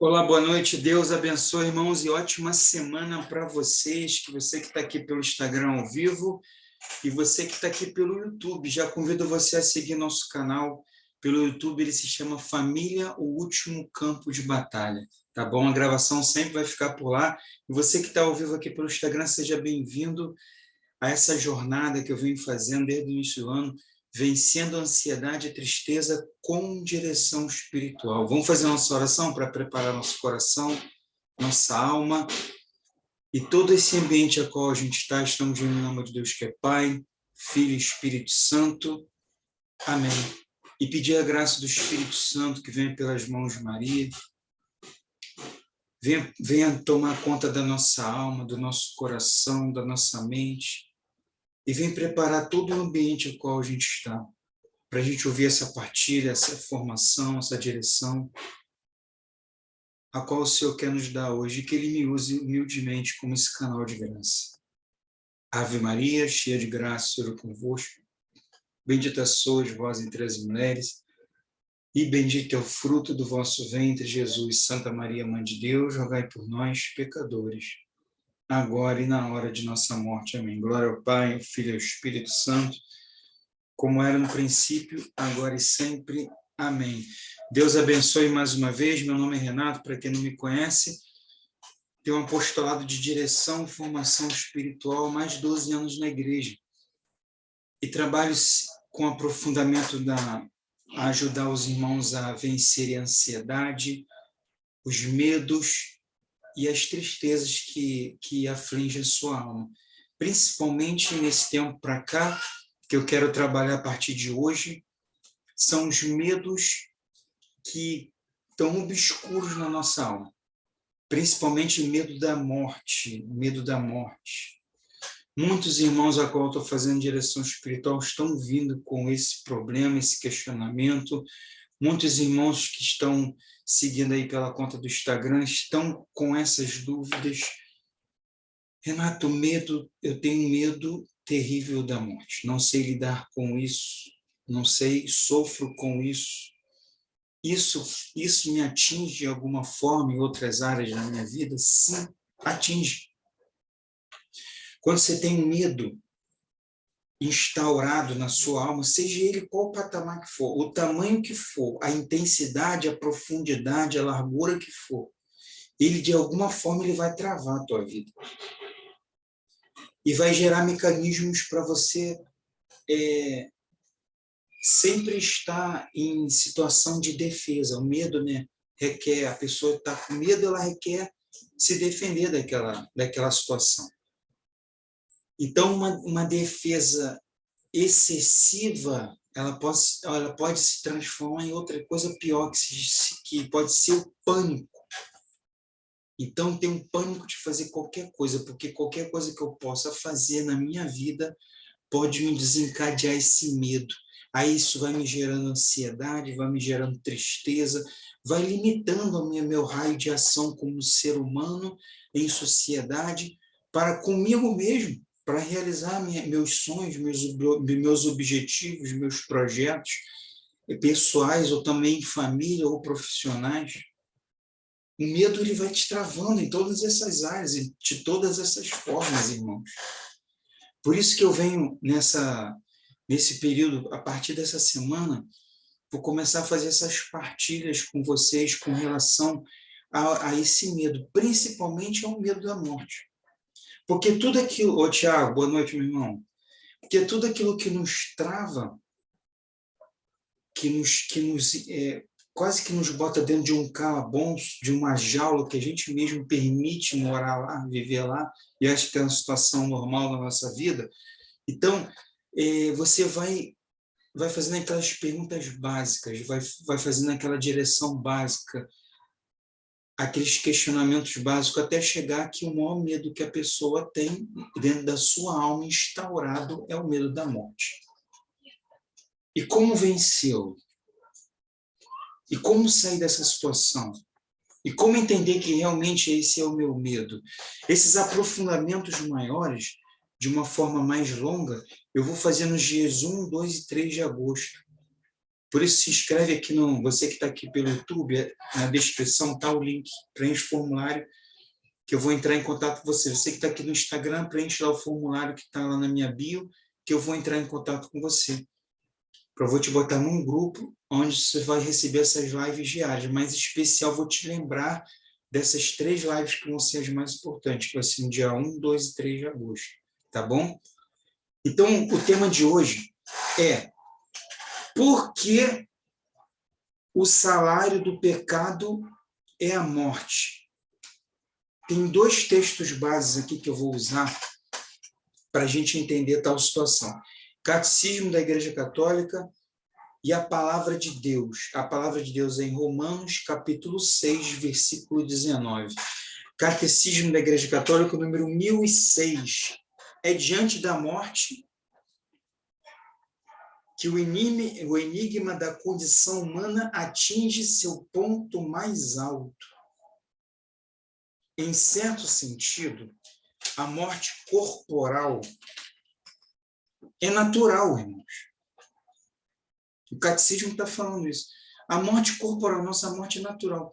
Olá, boa noite. Deus abençoe, irmãos, e ótima semana para vocês. Que você que está aqui pelo Instagram ao vivo e você que está aqui pelo YouTube. Já convido você a seguir nosso canal pelo YouTube. Ele se chama Família, o Último Campo de Batalha. Tá bom? A gravação sempre vai ficar por lá. E você que está ao vivo aqui pelo Instagram, seja bem-vindo a essa jornada que eu venho fazendo desde o início do ano, vencendo a ansiedade e a tristeza com direção espiritual. Vamos fazer nossa oração para preparar nosso coração, nossa alma e todo esse ambiente a qual a gente está. Estamos em nome de Deus que é Pai, Filho e Espírito Santo. Amém. E pedir a graça do Espírito Santo que venha pelas mãos de Maria, venha tomar conta da nossa alma, do nosso coração, da nossa mente, e vem preparar todo o ambiente ao qual a gente está, para a gente ouvir essa partilha, essa formação, essa direção, a qual o Senhor quer nos dar hoje, e que Ele me use humildemente como esse canal de graça. Ave Maria, cheia de graça, o Senhor é convosco. Bendita sois vós entre as mulheres, e bendito é o fruto do vosso ventre, Jesus. Santa Maria, Mãe de Deus, rogai por nós, pecadores, agora e na hora de nossa morte. Amém. Glória ao Pai, ao Filho e ao Espírito Santo, como era no princípio, agora e sempre. Amém. Deus abençoe mais uma vez. Meu nome é Renato, para quem não me conhece. Tenho um apostolado de direção e formação espiritual há mais de 12 anos na igreja. E trabalho com aprofundamento a ajudar os irmãos a vencerem a ansiedade, os medos e as tristezas que afligem a sua alma. Principalmente nesse tempo para cá, que eu quero trabalhar a partir de hoje, são os medos que estão obscuros na nossa alma. Principalmente o medo da morte, medo da morte. Muitos irmãos a qual eu estou fazendo direção espiritual estão vindo com esse problema, esse questionamento. Muitos irmãos que estão seguindo aí pela conta do Instagram estão com essas dúvidas. Renato, medo, eu tenho medo terrível da morte. Não sei lidar com isso, não sei, sofro com isso. Isso me atinge de alguma forma em outras áreas da minha vida? Sim, atinge. Quando você tem medo instaurado na sua alma, seja ele qual patamar que for, o tamanho que for, a intensidade, a profundidade, a largura que for, ele de alguma forma ele vai travar a tua vida. E vai gerar mecanismos para você sempre estar em situação de defesa. O medo, né, requer, a pessoa está com medo, ela requer se defender daquela situação. Então, uma defesa excessiva, ela pode se transformar em outra coisa pior, que pode ser o pânico. Então, tem um pânico de fazer qualquer coisa, porque qualquer coisa que eu possa fazer na minha vida pode me desencadear esse medo. Aí isso vai me gerando ansiedade, vai me gerando tristeza, vai limitando meu raio de ação como ser humano em sociedade para comigo mesmo, para realizar meus sonhos, meus objetivos, meus projetos pessoais ou também em família ou profissionais. O medo ele vai te travando em todas essas áreas, de todas essas formas, irmãos. Por isso que eu venho nesse período, a partir dessa semana, vou começar a fazer essas partilhas com vocês com relação a esse medo, principalmente ao medo da morte. Porque tudo aquilo, Tiago, boa noite, meu irmão, porque tudo aquilo que nos trava, quase que nos bota dentro de um calabouço, de uma jaula que a gente mesmo permite morar lá, viver lá, e acho que é uma situação normal na nossa vida. Então, você vai fazendo aquelas perguntas básicas, vai fazendo aquela direção básica, aqueles questionamentos básicos, até chegar que o maior medo que a pessoa tem dentro da sua alma instaurado é o medo da morte. E como vencê-lo? E como sair dessa situação? E como entender que realmente esse é o meu medo? Esses aprofundamentos maiores, de uma forma mais longa, eu vou fazer nos dias 1, 2 e 3 de agosto. Por isso, se inscreve aqui você que está aqui pelo YouTube, na descrição está o link, preenche o formulário, que eu vou entrar em contato com você. Você que está aqui no Instagram, preenche lá o formulário que está lá na minha bio, que eu vou entrar em contato com você. Eu vou te botar num grupo onde você vai receber essas lives diárias, mas em especial vou te lembrar dessas 3 lives que vão ser as mais importantes, que vai ser no dia 1, 2 e 3 de agosto, tá bom? Então, o tema de hoje é: por que o salário do pecado é a morte? Tem 2 textos básicos aqui que eu vou usar para a gente entender tal situação. Catecismo da Igreja Católica e a Palavra de Deus. A Palavra de Deus é em Romanos, capítulo 6, versículo 19. Catecismo da Igreja Católica, número 1006. É diante da morte que o enigma da condição humana atinge seu ponto mais alto. Em certo sentido, a morte corporal é natural, irmãos. O catecismo está falando isso. A morte corporal, nossa morte é natural.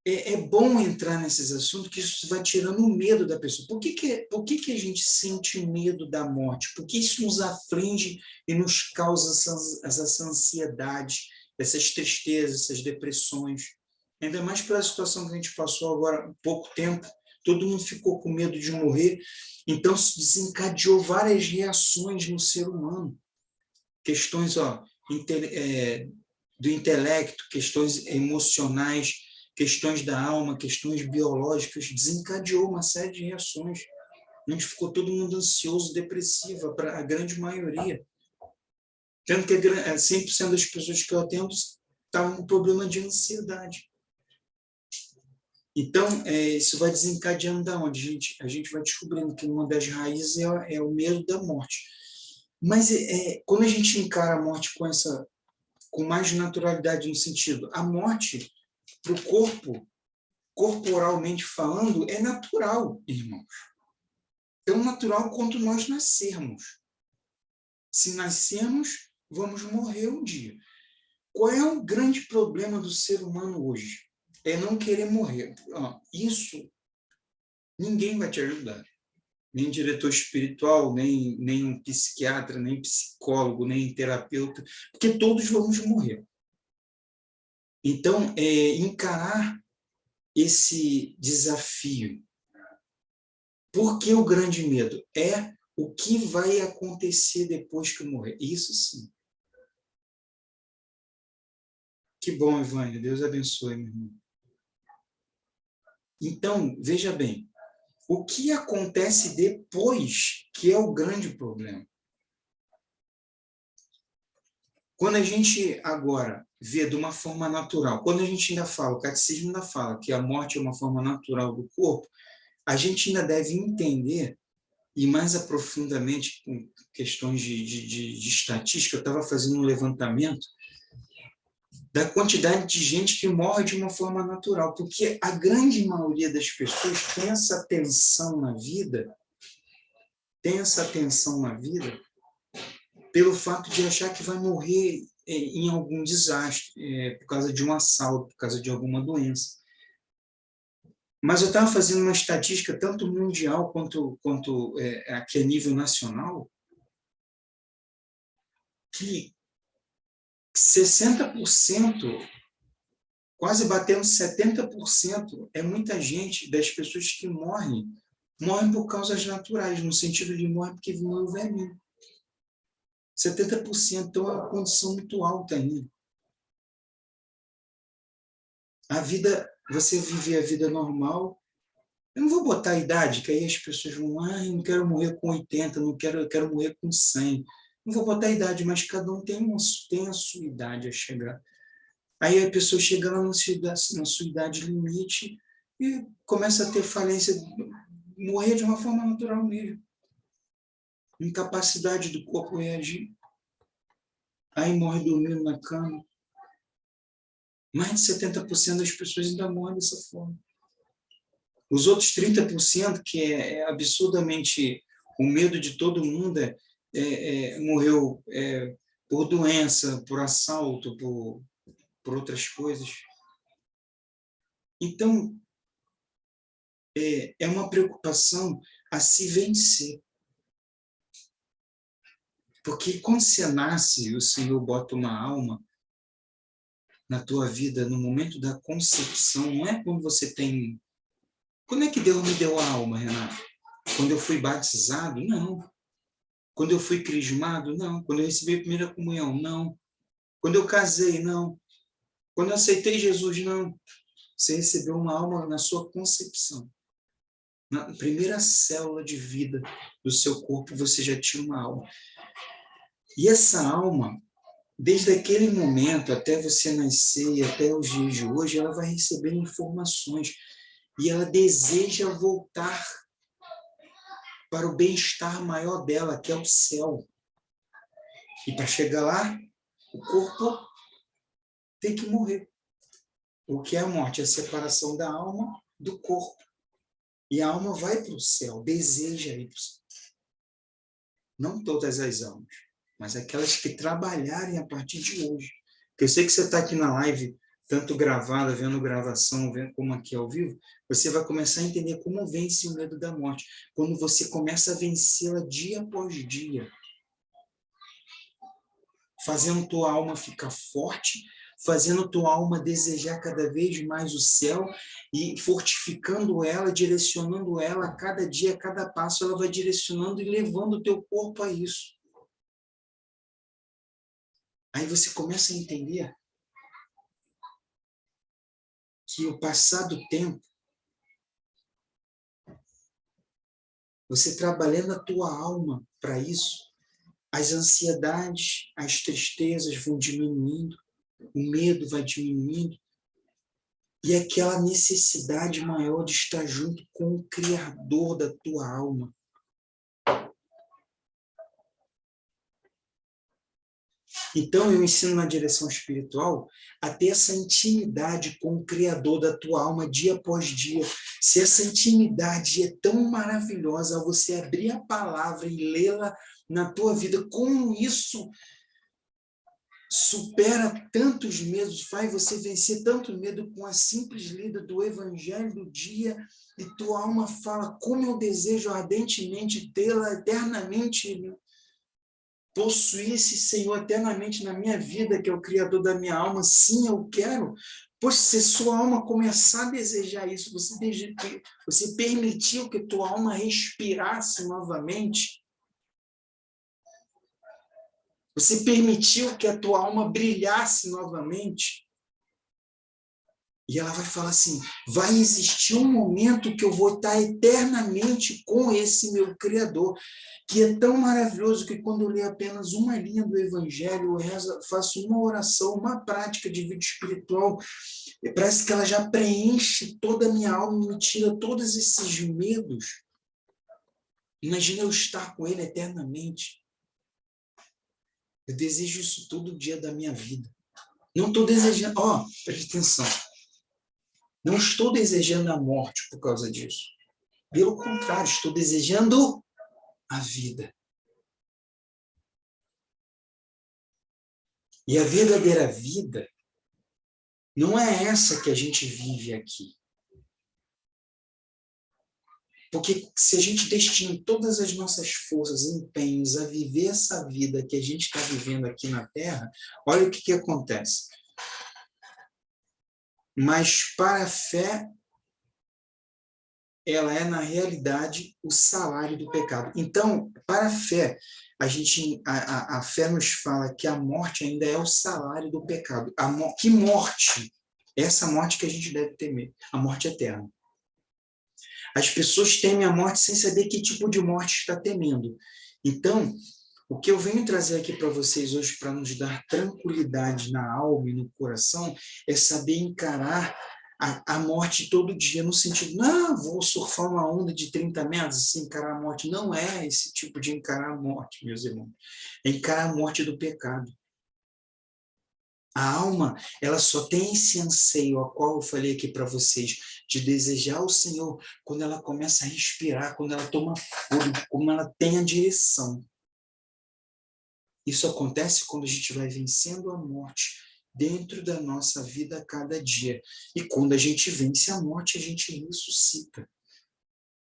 É bom entrar nesses assuntos, que isso vai tirando o medo da pessoa. Por que a gente sente medo da morte? Por que isso nos aflige e nos causa essa ansiedade, essas tristezas, essas depressões? Ainda mais pela situação que a gente passou agora há pouco tempo, todo mundo ficou com medo de morrer, então se desencadeou várias reações no ser humano. Questões do intelecto, questões emocionais, questões da alma, questões biológicas, desencadeou uma série de reações. A gente ficou todo mundo ansioso, depressivo, para a grande maioria. Tanto que 100% das pessoas que eu atendo estavam com problema de ansiedade. Então, isso vai desencadeando da onde? A gente vai descobrindo que uma das raízes é o medo da morte. Mas quando a gente encara a morte com mais naturalidade, no sentido, a morte para o corpo, corporalmente falando, é natural, irmãos. Tão natural quanto nós nascermos. Se nascermos, vamos morrer um dia. Qual é o grande problema do ser humano hoje? É não querer morrer. Isso ninguém vai te ajudar. Nem diretor espiritual, nem psiquiatra, nem psicólogo, nem terapeuta, porque todos vamos morrer. Então, encarar esse desafio. Por que o grande medo? É o que vai acontecer depois que eu morrer. Isso sim. Que bom, Ivânia. Deus abençoe, meu irmão. Então, veja bem, o que acontece depois que é o grande problema. Quando a gente agora vê de uma forma natural, quando a gente ainda fala, o catecismo ainda fala que a morte é uma forma natural do corpo, a gente ainda deve entender, e mais aprofundadamente com questões de estatística, eu estava fazendo um levantamento da quantidade de gente que morre de uma forma natural, porque a grande maioria das pessoas tem essa tensão na vida, pelo fato de achar que vai morrer em algum desastre, por causa de um assalto, por causa de alguma doença. Mas eu estava fazendo uma estatística, tanto mundial quanto aqui a nível nacional, que 60%, quase batendo 70%, é muita gente das pessoas que morrem por causas naturais, no sentido de morrer porque morreu velhinho. 70%, então é uma condição muito alta ainda. A vida, você viver a vida normal, eu não vou botar a idade, que aí as pessoas vão, não quero morrer com 80, eu quero morrer com 100. Não vou botar a idade, mas cada um tem a sua idade a chegar. Aí a pessoa chega lá na sua idade limite e começa a ter falência, morrer de uma forma natural mesmo. Incapacidade do corpo reagir. Aí morre dormindo na cama. Mais de 70% das pessoas ainda morrem dessa forma. Os outros 30%, que é absurdamente o medo de todo mundo, morreu por doença, por assalto, por outras coisas. Então, é uma preocupação a se vencer. Porque quando você nasce, o Senhor bota uma alma na tua vida no momento da concepção, não é quando você tem... Quando é que Deus me deu a alma, Renato? Quando eu fui batizado? Não. Quando eu fui crismado? Não. Quando eu recebi a primeira comunhão? Não. Quando eu casei? Não. Quando eu aceitei Jesus? Não. Você recebeu uma alma na sua concepção. Na primeira célula de vida do seu corpo, você já tinha uma alma. E essa alma, desde aquele momento até você nascer e até os dias de hoje, ela vai receber informações e ela deseja voltar para o bem-estar maior dela, que é o céu. E para chegar lá, o corpo tem que morrer. O que é a morte? É a separação da alma do corpo. E a alma vai para o céu, deseja ir para o céu. Não todas as almas, mas aquelas que trabalharem a partir de hoje. Porque eu sei que você está aqui na live, tanto gravada, vendo gravação, vendo como aqui ao vivo, você vai começar a entender como vence o medo da morte. Quando você começa a vencê-la dia após dia. Fazendo tua alma ficar forte, fazendo tua alma desejar cada vez mais o céu e fortificando ela, direcionando ela a cada dia, a cada passo, ela vai direcionando e levando o teu corpo a isso. Aí você começa a entender que o passar do tempo, você trabalhando a tua alma para isso, as ansiedades, as tristezas vão diminuindo, o medo vai diminuindo, e aquela necessidade maior de estar junto com o Criador da tua alma. Então, eu ensino na direção espiritual a ter essa intimidade com o Criador da tua alma dia após dia. Se essa intimidade é tão maravilhosa, ao você abrir a palavra e lê-la na tua vida, como isso supera tantos medos, faz você vencer tanto medo com a simples lida do Evangelho do dia, e tua alma fala, como eu desejo ardentemente tê-la eternamente, possuir esse Senhor eternamente na minha vida, que é o Criador da minha alma. Sim, eu quero. Pois se sua alma começar a desejar isso, você permitiu que tua alma respirasse novamente, você permitiu que a tua alma brilhasse novamente, e ela vai falar assim, vai existir um momento que eu vou estar eternamente com esse meu Criador, que é tão maravilhoso que quando eu leio apenas uma linha do Evangelho, eu faço uma oração, uma prática de vida espiritual, parece que ela já preenche toda a minha alma, me tira todos esses medos. Imagina eu estar com Ele eternamente. Eu desejo isso todo dia da minha vida. Não estou desejando... preste atenção. Não estou desejando a morte por causa disso. Pelo contrário, estou desejando a vida. E a verdadeira vida não é essa que a gente vive aqui. Porque se a gente destina todas as nossas forças e empenhos a viver essa vida que a gente está vivendo aqui na Terra, olha o que acontece. Mas para a fé, ela é, na realidade, o salário do pecado. Então, para a fé, a fé nos fala que a morte ainda é o salário do pecado. Que morte? Essa morte que a gente deve temer, a morte eterna. As pessoas temem a morte sem saber que tipo de morte está temendo. Então, o que eu venho trazer aqui para vocês hoje, para nos dar tranquilidade na alma e no coração, é saber encarar a morte todo dia, no sentido, não, vou surfar uma onda de 30 metros, assim, encarar a morte. Não é esse tipo de encarar a morte, meus irmãos. É encarar a morte do pecado. A alma, ela só tem esse anseio, a qual eu falei aqui para vocês, de desejar o Senhor, quando ela começa a respirar, quando ela toma fôlego, como ela tem a direção. Isso acontece quando a gente vai vencendo a morte dentro da nossa vida a cada dia. E quando a gente vence a morte, a gente ressuscita.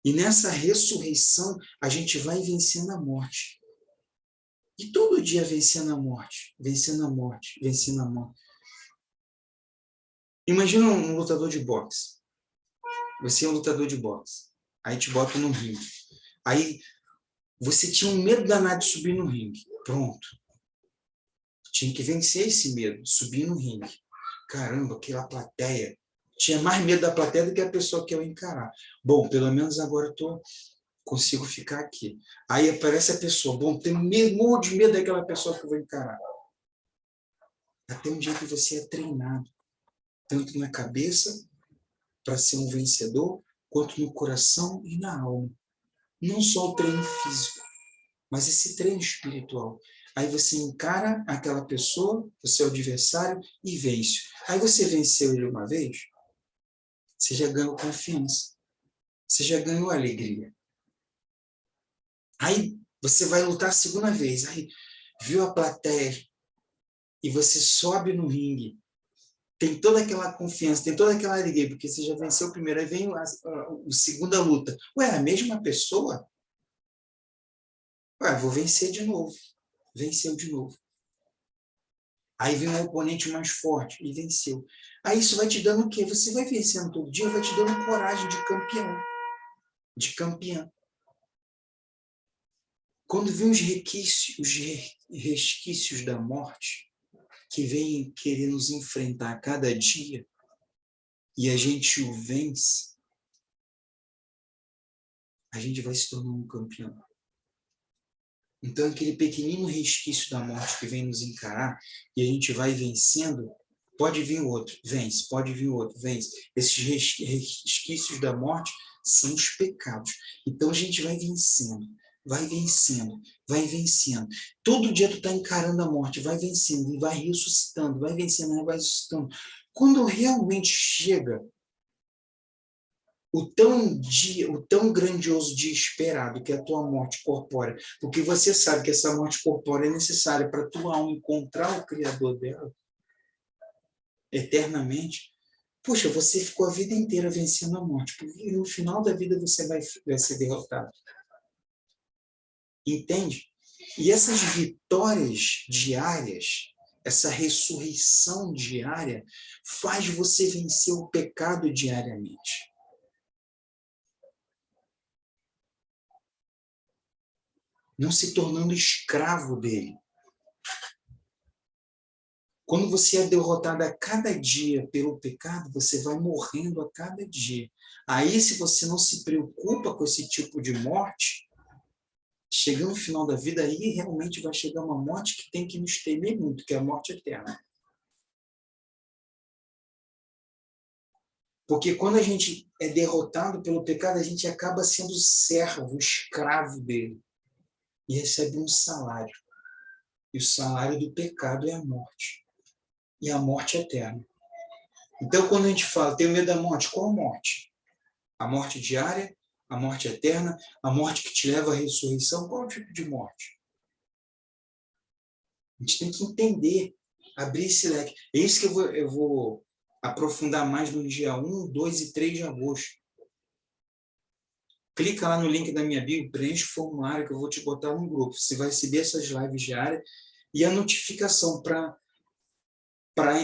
E nessa ressurreição, a gente vai vencendo a morte. E todo dia vencendo a morte, vencendo a morte, vencendo a morte. Imagina um lutador de boxe. Você é um lutador de boxe. Aí te bota no ringue. Aí você tinha um medo danado de subir no ringue. Pronto. Tinha que vencer esse medo, subir no ringue. Caramba, aquela plateia. Tinha mais medo da plateia do que a pessoa que eu encarar. Bom, pelo menos agora eu consigo ficar aqui. Aí aparece a pessoa. Bom, tenho morro de medo daquela pessoa que eu vou encarar. Até um dia que você é treinado, tanto na cabeça, para ser um vencedor, quanto no coração e na alma. Não só o treino físico, mas esse treino espiritual. Aí você encara aquela pessoa, o seu adversário, e vence. Aí você venceu ele uma vez, você já ganhou confiança. Você já ganhou alegria. Aí você vai lutar a segunda vez. Aí viu a plateia e você sobe no ringue. Tem toda aquela confiança, tem toda aquela alegria, porque você já venceu o primeiro. Aí vem a segunda luta. Ué, a mesma pessoa? Ué, vou vencer de novo. Venceu de novo. Aí vem um oponente mais forte e venceu. Aí isso vai te dando o quê? Você vai vencendo todo dia, vai te dando coragem de campeão. De campeã. Quando vem os resquícios da morte, que vem querer nos enfrentar a cada dia, e a gente o vence, a gente vai se tornando um campeão. Então, aquele pequenino resquício da morte que vem nos encarar, e a gente vai vencendo, pode vir outro, vence, pode vir outro, vence. Esses resquícios da morte são os pecados. Então, a gente vai vencendo, vai vencendo, vai vencendo. Todo dia tu está encarando a morte, vai vencendo, e vai ressuscitando, vai vencendo, vai ressuscitando. Quando realmente chega o tão grandioso dia esperado, que é a tua morte corpórea, porque você sabe que essa morte corpórea é necessária para a tua alma encontrar o Criador dela, eternamente. Puxa, você ficou a vida inteira vencendo a morte, porque no final da vida você vai ser derrotado. Entende? E essas vitórias diárias, essa ressurreição diária, faz você vencer o pecado diariamente. Não se tornando escravo dele. Quando você é derrotado a cada dia pelo pecado, você vai morrendo a cada dia. Aí, se você não se preocupa com esse tipo de morte, chegando no final da vida, aí realmente vai chegar uma morte que tem que nos temer muito, que é a morte eterna. Porque quando a gente é derrotado pelo pecado, a gente acaba sendo servo, escravo dele. E recebe um salário. E o salário do pecado é a morte. E a morte eterna. Então, quando a gente fala, tenho medo da morte, qual morte? A morte diária, a morte eterna, a morte que te leva à ressurreição, qual tipo de morte? A gente tem que entender, abrir esse leque. É isso que eu vou aprofundar mais no dia 1, 2 e 3 de agosto. Clica lá no link da minha bio, preenche o formulário que eu vou te botar no grupo. Você vai receber essas lives diárias e a notificação para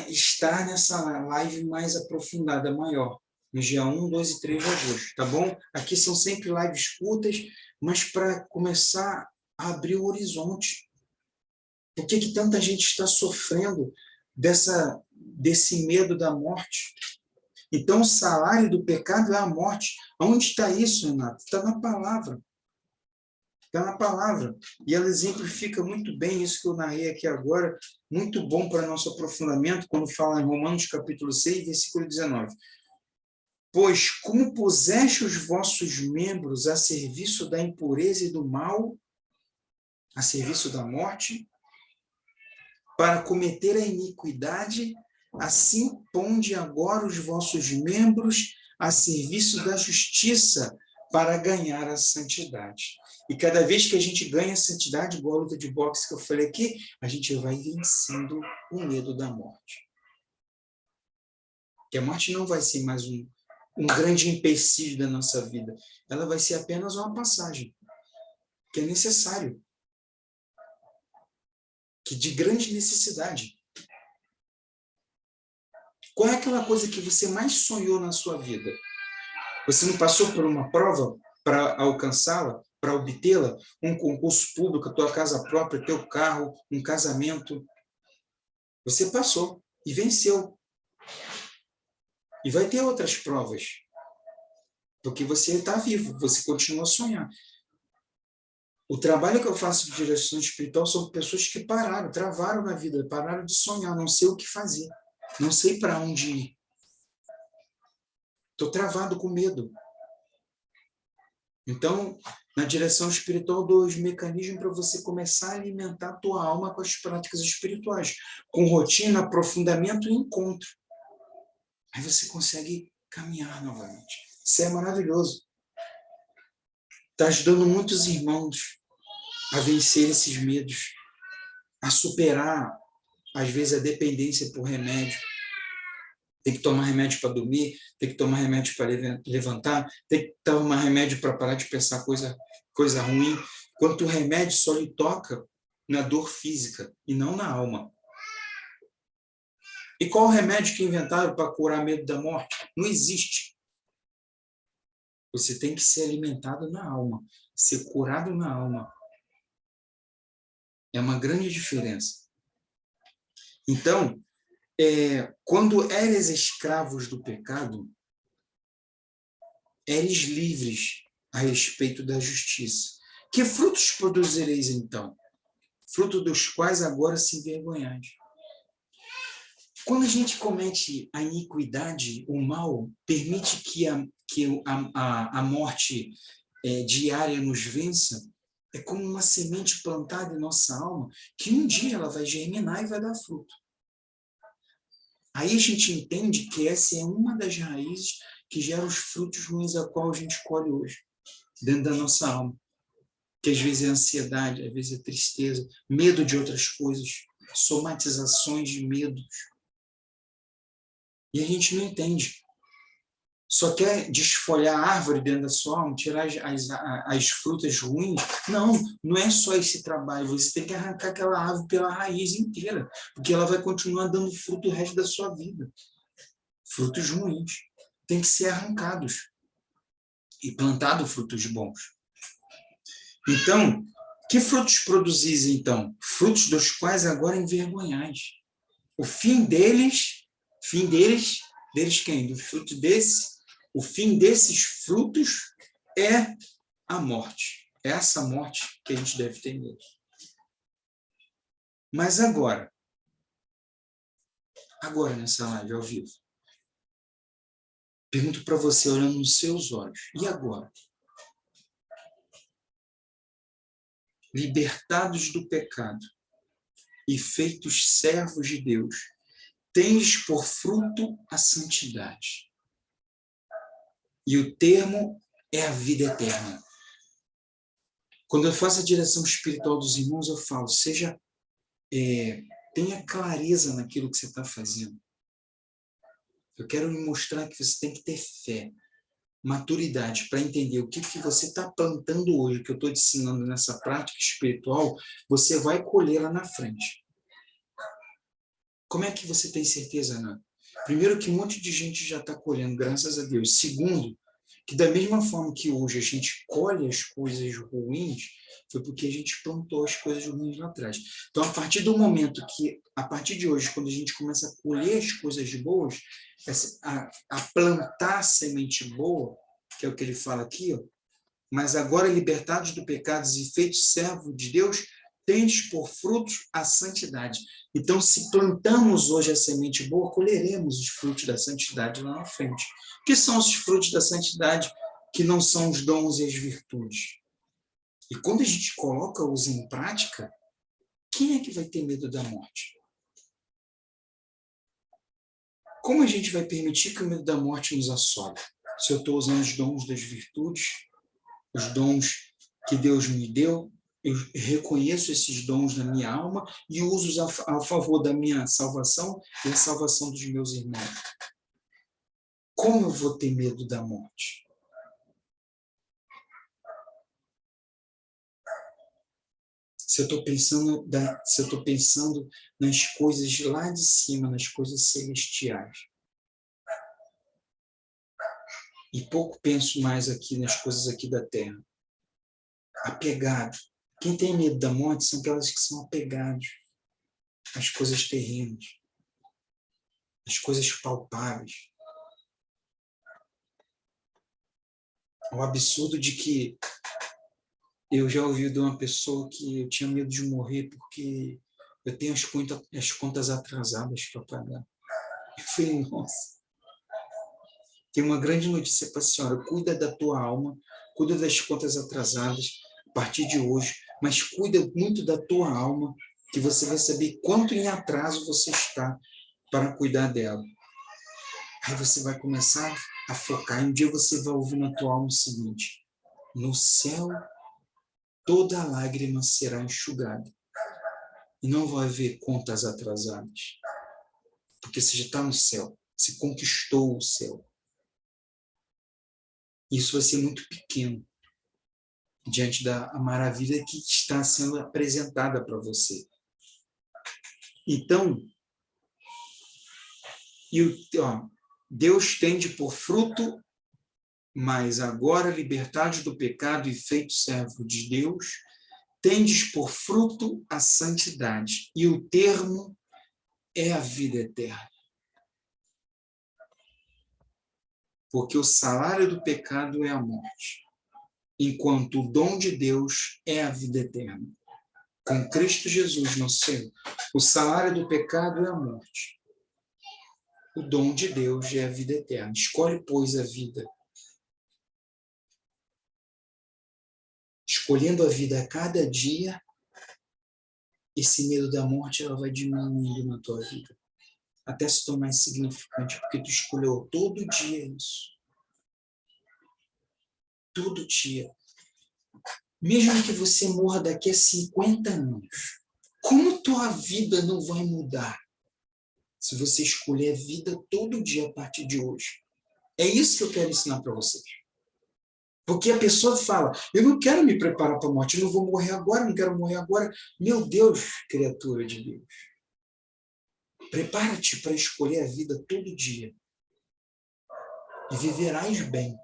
estar nessa live mais aprofundada, maior, no dia 1, 2 e 3 de agosto, tá bom? Aqui são sempre lives curtas, mas para começar a abrir o horizonte. Por que tanta gente está sofrendo desse medo da morte? Então, o salário do pecado é a morte. Onde está isso, Renato? Está na palavra. Está na palavra. E ela exemplifica muito bem isso que eu narrei aqui agora, muito bom para nosso aprofundamento, quando fala em Romanos capítulo 6, versículo 19. Pois como puseste os vossos membros a serviço da impureza e do mal, a serviço da morte, para cometer a iniquidade, assim ponde agora os vossos membros a serviço da justiça, para ganhar a santidade. E cada vez que a gente ganha santidade, igual a luta de boxe que eu falei aqui, a gente vai vencendo o medo da morte. Que a morte não vai ser mais um grande empecilho da nossa vida. Ela vai ser apenas uma passagem, que é necessário. Que de grande necessidade. Qual é aquela coisa que você mais sonhou na sua vida? Você não passou por uma prova para alcançá-la, para obtê-la? Um concurso público, a tua casa própria, teu carro, um casamento. Você passou e venceu. E vai ter outras provas. Porque você está vivo, você continua a sonhar. O trabalho que eu faço de direção espiritual são pessoas que pararam, travaram na vida, pararam de sonhar, não sei o que fazer, não sei para onde ir. Estou travado com medo. Então, na direção espiritual, eu dou os mecanismos para você começar a alimentar a tua alma com as práticas espirituais, com rotina, aprofundamento e encontro. Aí você consegue caminhar novamente. Isso é maravilhoso. Está ajudando muitos irmãos a vencer esses medos, a superar, às vezes, a dependência por remédio. Tem que tomar remédio para dormir, tem que tomar remédio para levantar, tem que tomar remédio para parar de pensar coisa ruim. Quanto o remédio só lhe toca na dor física e não na alma. E qual o remédio que inventaram para curar medo da morte? Não existe. Você tem que ser alimentado na alma, ser curado na alma. É uma grande diferença. Então, quando eres escravos do pecado, eres livres a respeito da justiça. Que frutos produzireis, então? Fruto dos quais agora se envergonhais. Quando a gente comete a iniquidade, o mal, permite que a morte diária nos vença, é como uma semente plantada em nossa alma, que um dia ela vai germinar e vai dar fruto. Aí a gente entende que essa é uma das raízes que gera os frutos ruins a qual a gente colhe hoje, dentro da nossa alma. Que às vezes é ansiedade, às vezes é tristeza, medo de outras coisas, somatizações de medos. E a gente não entende. Só quer desfolhar a árvore dentro da sua alma, tirar as frutas ruins. Não, não é só esse trabalho. Você tem que arrancar aquela árvore pela raiz inteira, porque ela vai continuar dando fruto o resto da sua vida. Frutos ruins. Tem que ser arrancados e plantados frutos bons. Então, que frutos produzis, então? Frutos dos quais agora envergonhais. O fim deles quem? Do fruto desse? O fim desses frutos é a morte. É essa morte que a gente deve ter medo. Mas agora nessa live ao vivo, pergunto para você, olhando nos seus olhos, e agora? Libertados do pecado e feitos servos de Deus, tendes por fruto a santidade. E o termo é a vida eterna. Quando eu faço a direção espiritual dos irmãos, eu falo, tenha clareza naquilo que você está fazendo. Eu quero lhe mostrar que você tem que ter fé, maturidade, para entender o que você está plantando hoje, que eu estou te ensinando nessa prática espiritual, você vai colher lá na frente. Como é que você tem certeza, Ana? Primeiro, que um monte de gente já está colhendo, graças a Deus. Segundo, que da mesma forma que hoje a gente colhe as coisas ruins, foi porque a gente plantou as coisas ruins lá atrás. Então, a partir do momento que, a partir de hoje, quando a gente começa a colher as coisas boas, a plantar semente boa, que é o que ele fala aqui, ó, mas agora libertados do pecado e feitos servos de Deus, tendes por frutos a santidade. Então, se plantamos hoje a semente boa, colheremos os frutos da santidade lá na frente. O que são os frutos da santidade que não são os dons e as virtudes? E quando a gente coloca-os em prática, quem é que vai ter medo da morte? Como a gente vai permitir que o medo da morte nos assole? Se eu estou usando os dons das virtudes, os dons que Deus me deu, eu reconheço esses dons na minha alma e uso-os a favor da minha salvação e a salvação dos meus irmãos. Como eu vou ter medo da morte? Se eu estou pensando nas coisas lá de cima, nas coisas celestiais, e pouco penso mais aqui nas coisas aqui da terra. Apegado. Quem tem medo da morte são aquelas que são apegados às coisas terrenas, às coisas palpáveis. O absurdo de que eu já ouvi de uma pessoa que eu tinha medo de morrer porque eu tenho as contas atrasadas para pagar. Eu falei, nossa, tem uma grande notícia para a senhora, cuida da tua alma, cuida das contas atrasadas a partir de hoje, mas cuida muito da tua alma, que você vai saber quanto em atraso você está para cuidar dela. Aí você vai começar a focar, e um dia você vai ouvir na tua alma o seguinte: no céu toda lágrima será enxugada e não vai haver contas atrasadas, porque você já está no céu, você conquistou o céu. Isso vai ser muito pequeno diante da maravilha que está sendo apresentada para você. Então, Deus tende por fruto, mas agora libertados do pecado e feito servo de Deus, tendes por fruto a santidade, e o termo é a vida eterna. Porque o salário do pecado é a morte, enquanto o dom de Deus é a vida eterna. Com Cristo Jesus, nosso Senhor, o salário do pecado é a morte. O dom de Deus é a vida eterna. Escolhe, pois, a vida. Escolhendo a vida a cada dia, esse medo da morte ela vai diminuindo na tua vida, até se tornar insignificante, porque tu escolheu todo dia isso. Todo dia. Mesmo que você morra daqui a 50 anos, como tua vida não vai mudar se você escolher a vida todo dia a partir de hoje? É isso que eu quero ensinar para vocês. Porque a pessoa fala, eu não quero me preparar para a morte, eu não vou morrer agora, não quero morrer agora. Meu Deus, criatura de Deus. Prepara-te para escolher a vida todo dia. E viverás bem.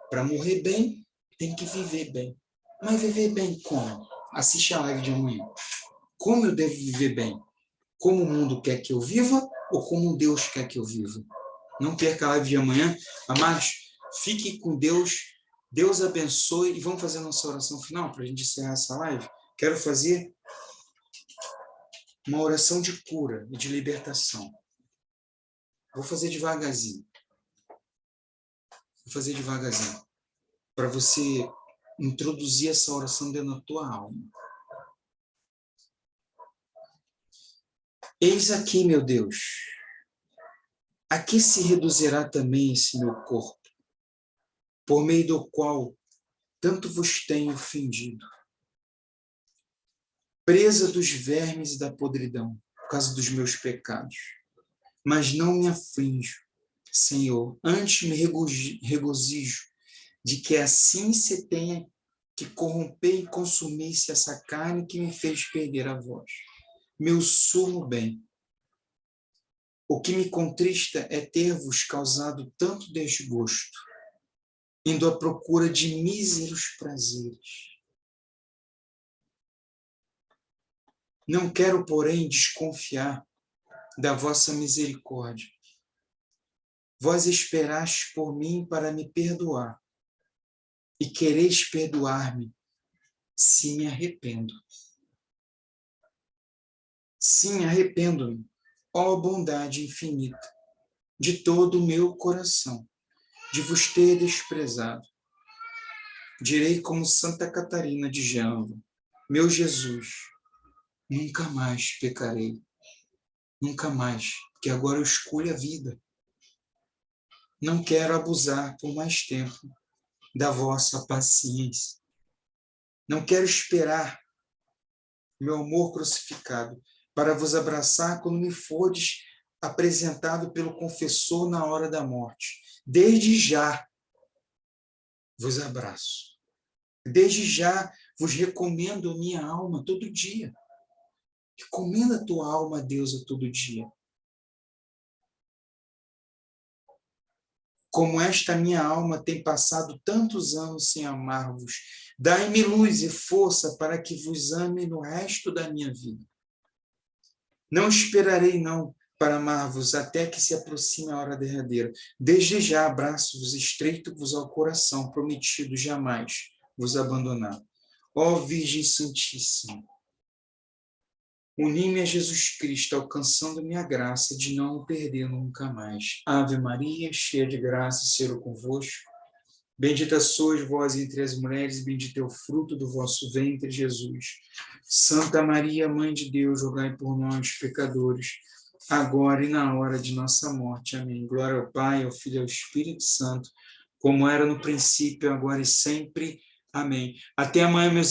Para morrer bem, tem que viver bem. Mas viver bem como? Assiste a live de amanhã. Como eu devo viver bem? Como o mundo quer que eu viva ou como Deus quer que eu viva? Não perca a live de amanhã. Amados, fique com Deus. Deus abençoe. E vamos fazer a nossa oração final para a gente encerrar essa live. Quero fazer uma oração de cura e de libertação. Vou fazer devagarzinho. Vou fazer devagarzinho. Para você introduzir essa oração dentro da tua alma. Eis aqui, meu Deus. Aqui se reduzirá também esse meu corpo, por meio do qual tanto vos tenho ofendido. Presa dos vermes e da podridão, por causa dos meus pecados. Mas não me aflijo, Senhor, antes me regozijo de que assim se tenha que corromper e consumir-se essa carne que me fez perder a voz. Meu sumo bem. O que me contrista é ter-vos causado tanto desgosto, indo à procura de míseros prazeres. Não quero, porém, desconfiar da vossa misericórdia. Vós esperastes por mim para me perdoar, e quereis perdoar-me se me arrependo. Sim, arrependo-me, ó bondade infinita, de todo o meu coração, de vos ter desprezado. Direi como Santa Catarina de Genova, meu Jesus, nunca mais pecarei, nunca mais, porque agora eu escolho a vida. Não quero abusar por mais tempo da vossa paciência. Não quero esperar meu amor crucificado para vos abraçar quando me fordes apresentado pelo confessor na hora da morte. Desde já vos abraço. Desde já vos recomendo minha alma todo dia. Recomenda a tua alma a Deus a todo dia. Como esta minha alma tem passado tantos anos sem amar-vos, dai-me luz e força para que vos ame no resto da minha vida. Não esperarei, não, para amar-vos até que se aproxime a hora derradeira. Desde já abraço-vos, estreito-vos ao coração, prometido jamais vos abandonar. Ó Virgem Santíssima, uni-me a Jesus Cristo, alcançando minha graça de não o perder nunca mais. Ave Maria, cheia de graça, o Senhor é convosco. Bendita sois vós entre as mulheres, bendito é o fruto do vosso ventre, Jesus. Santa Maria, Mãe de Deus, rogai por nós, pecadores, agora e na hora de nossa morte. Amém. Glória ao Pai, ao Filho e ao Espírito Santo, como era no princípio, agora e sempre. Amém. Até amanhã, meus